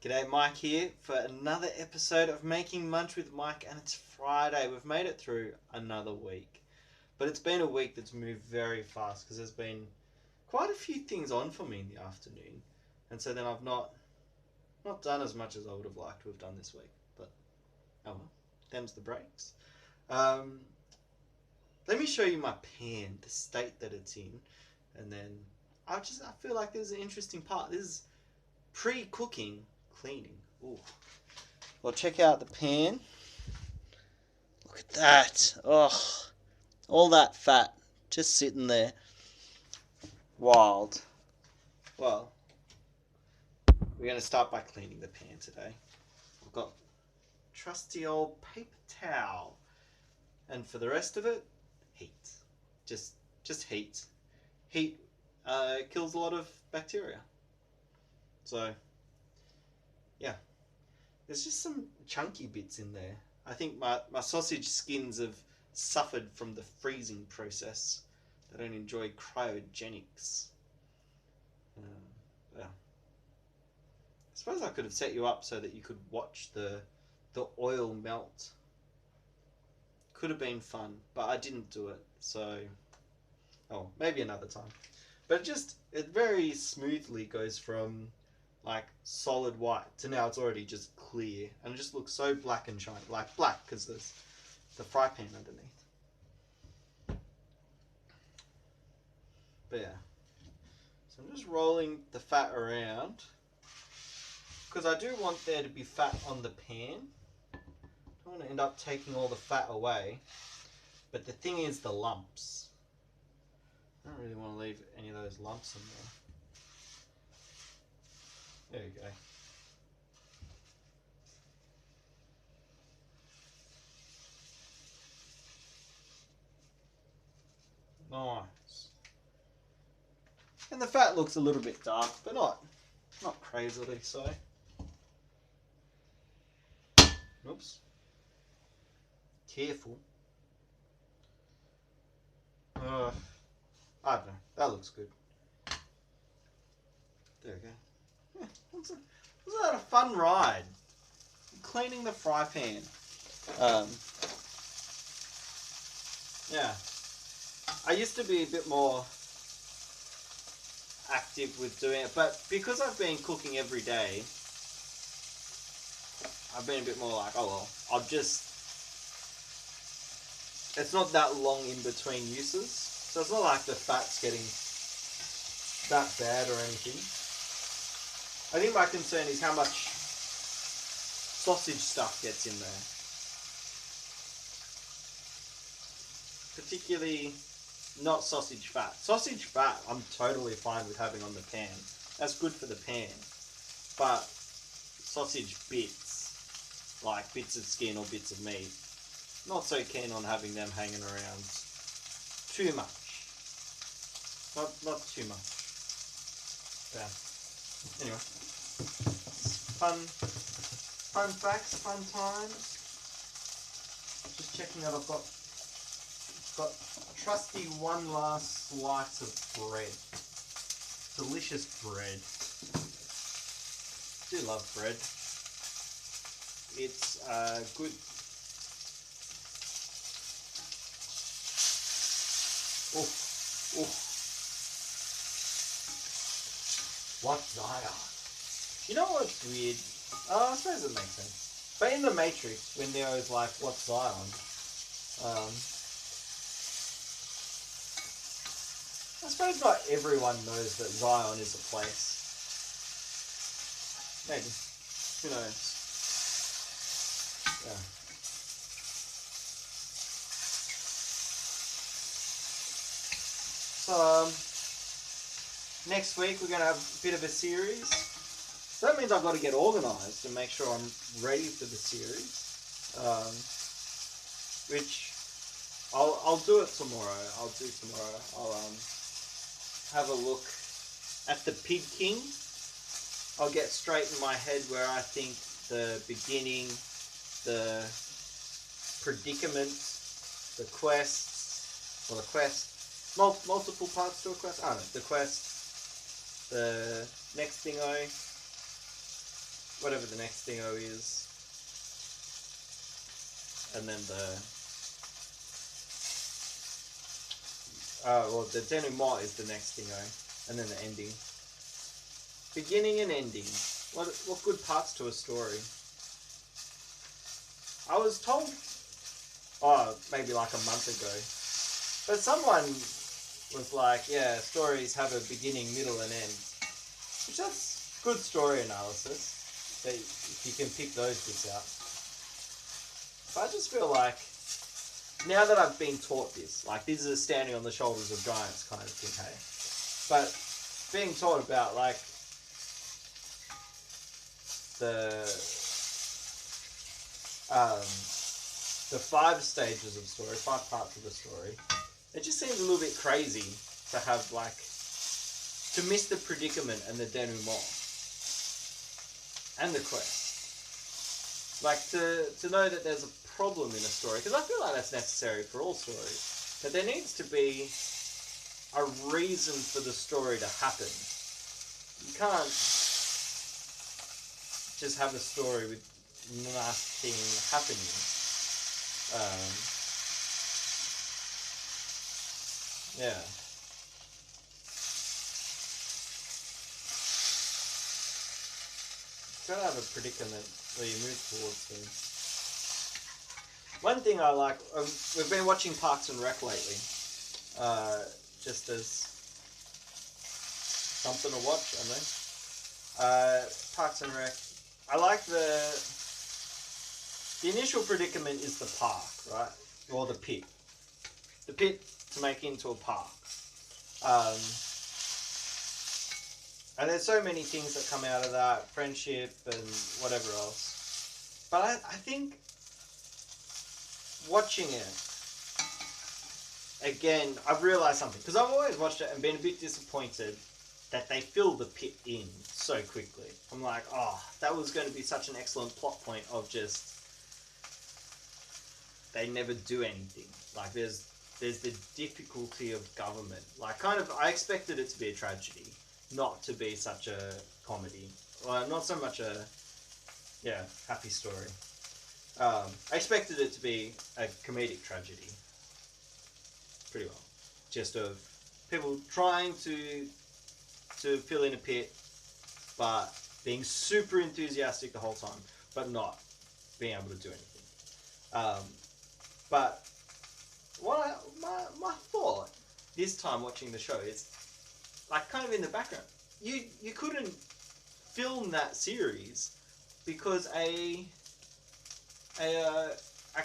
G'day, Mike here for another episode of Making Munch with Mike, and it's Friday. We've made it through another week, but it's been a week that's moved very fast because there's been quite a few things on for me in the afternoon, and so then I've not done as much as I would have liked to have done this week. But oh well, them's the breaks. Um, Let me show you my pan, the state that it's in, and then I feel like there's an interesting part. This is pre-cooking cleaning. Ooh. Well, check out the pan. Look at that. Oh, all that fat just sitting there. Wild. Well, we're going to start by cleaning the pan today. I've got trusty old paper towel. And for the rest of it, heat. Just heat. Heat kills a lot of bacteria. So, yeah. There's just some chunky bits in there. I think my sausage skins have suffered from the freezing process. They don't enjoy cryogenics. Yeah. I suppose I could have set you up so that you could watch the oil melt. Could have been fun, but I didn't do it. So, maybe another time. But it very smoothly goes from like solid white to now it's already just clear, and it just looks so black and shiny, like black because there's the fry pan underneath. But yeah, so I'm just rolling the fat around because I do want there to be fat on the pan. I don't want to end up taking all the fat away, but the thing is the lumps. I don't really want to leave any of those lumps in there. There you go. Nice. And the fat looks a little bit dark, but not crazily so. Oops. Careful. I don't know. That looks good. There we go. Yeah, wasn't that a fun ride? Cleaning the fry pan. Yeah. I used to be a bit more active with doing it, but because I've been cooking every day, I've been a bit more like, oh well, it's not that long in between uses, so it's not like the fat's getting that bad or anything. I think my concern is how much sausage stuff gets in there. Particularly not sausage fat. Sausage fat I'm totally fine with having on the pan. That's good for the pan. But sausage bits, like bits of skin or bits of meat, not so keen on having them hanging around too much. Not too much. Yeah. Anyway. Fun facts, fun times. Just checking that I've got a trusty one last slice of bread. Delicious bread. I do love bread. It's good. Oh. What Zion? You know what's weird? I suppose it makes sense. But in the Matrix, when Neo's like, "What's Zion?" I suppose not everyone knows that Zion is a place. Maybe. Who knows? Yeah. So, next week we're going to have a bit of a series. So that means I've got to get organised and make sure I'm ready for the series. Which I'll do it tomorrow. I'll have a look at the Pig King. I'll get straight in my head where I think the beginning, the predicament, the quest, multiple parts to a quest. I don't know, the quest, the next thingo, whatever the next thingo is, and then the denouement is the next thingo, and then the ending. Beginning and ending. What good parts to a story? I was told, maybe like a month ago, but someone was like, yeah, stories have a beginning, middle, and end. Which that's good story analysis. If you can pick those bits out. But I just feel like, now that I've been taught this, like this is a standing on the shoulders of giants kind of thing, hey? But being taught about like the 5 stages of story, 5 parts of the story, it just seems a little bit crazy to have like, to miss the predicament and the denouement and the quest. Like to know that there's a problem in a story, because I feel like that's necessary for all stories, but there needs to be a reason for the story to happen. You can't just have a story with nothing happening. Yeah. It's gotta have a predicament where you move towards things. One thing I like, we've been watching Parks and Rec lately, just as something to watch, I know. Parks and Rec. I like the initial predicament is the park, right? Or the pit. The pit to make into a park. And there's so many things that come out of that, friendship and whatever else. But I think watching it, again, I've realised something. Because I've always watched it and been a bit disappointed that they fill the pit in so quickly. I'm like, that was going to be such an excellent plot point of just, they never do anything. Like, there's the difficulty of government. Like, kind of, I expected it to be a tragedy, not to be such a comedy. Well, not so much a, happy story. I expected it to be a comedic tragedy. Pretty well. Just of people trying to fill in a pit, but being super enthusiastic the whole time, but not being able to do anything. But my thought this time watching the show is, like, kind of in the background, you couldn't film that series because a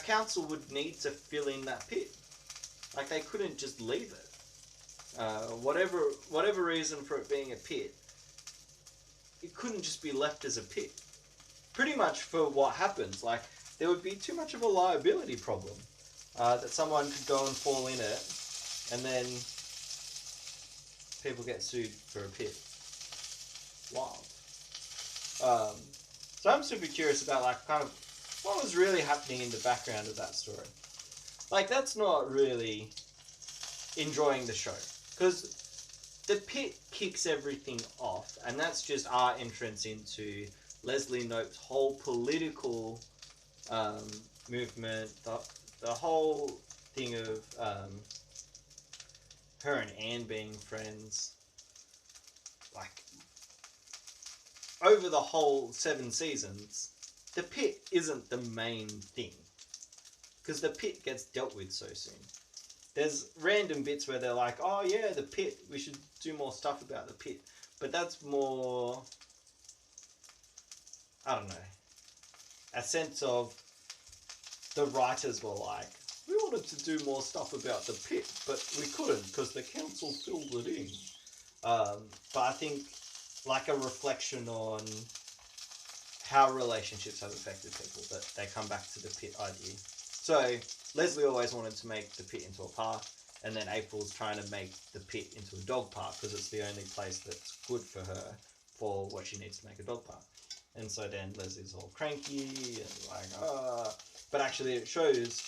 council would need to fill in that pit. Like, they couldn't just leave it. Whatever reason for it being a pit, it couldn't just be left as a pit. Pretty much for what happens, like, there would be too much of a liability problem. That someone could go and fall in it, and then people get sued for a pit. Wild. So I'm super curious about, like, kind of what was really happening in the background of that story. Like, that's not really enjoying the show, because the pit kicks everything off, and that's just our entrance into Leslie Knope's whole political movement, the whole thing of her and Anne being friends. Like, over the whole 7 seasons, the pit isn't the main thing, because the pit gets dealt with so soon. There's random bits where they're like, oh yeah, the pit, we should do more stuff about the pit. But that's more, I don't know, a sense of the writers were like, we wanted to do more stuff about the pit, but we couldn't because the council filled it in. But I think, like, a reflection on how relationships have affected people, that they come back to the pit idea. So Leslie always wanted to make the pit into a park, and then April's trying to make the pit into a dog park because it's the only place that's good for her for what she needs to make a dog park. And so then Leslie's all cranky and like, but actually it shows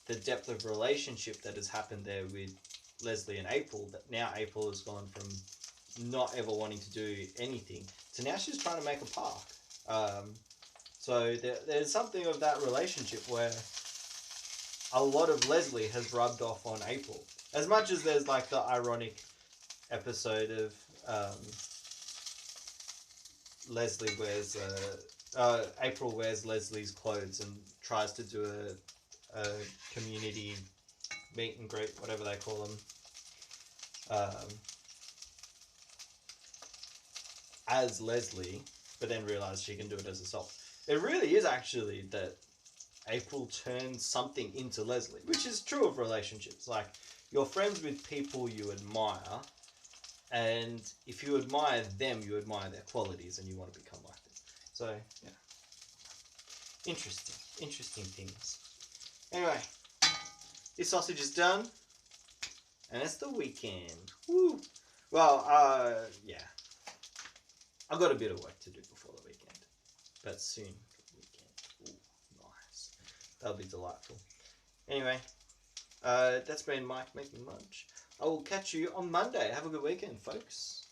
the depth of relationship that has happened there with Leslie and April, that now April has gone from not ever wanting to do anything to now she's trying to make a park. So there's something of that relationship where a lot of Leslie has rubbed off on April. As much as there's like the ironic episode of Leslie wears April wears Leslie's clothes and tries to do a community meet and greet, whatever they call them, as Leslie, but then realize she can do it as herself. It really is actually that April turns something into Leslie, which is true of relationships. Like, you're friends with people you admire, and if you admire them, you admire their qualities and you want to become like them. So, yeah. Interesting things. Anyway, this sausage is done, and it's the weekend. Woo! Well, yeah. I've got a bit of work to do before the weekend, but soon for the weekend. Ooh, nice. That'll be delightful. Anyway, that's been Mike Making Munch. I will catch you on Monday. Have a good weekend, folks.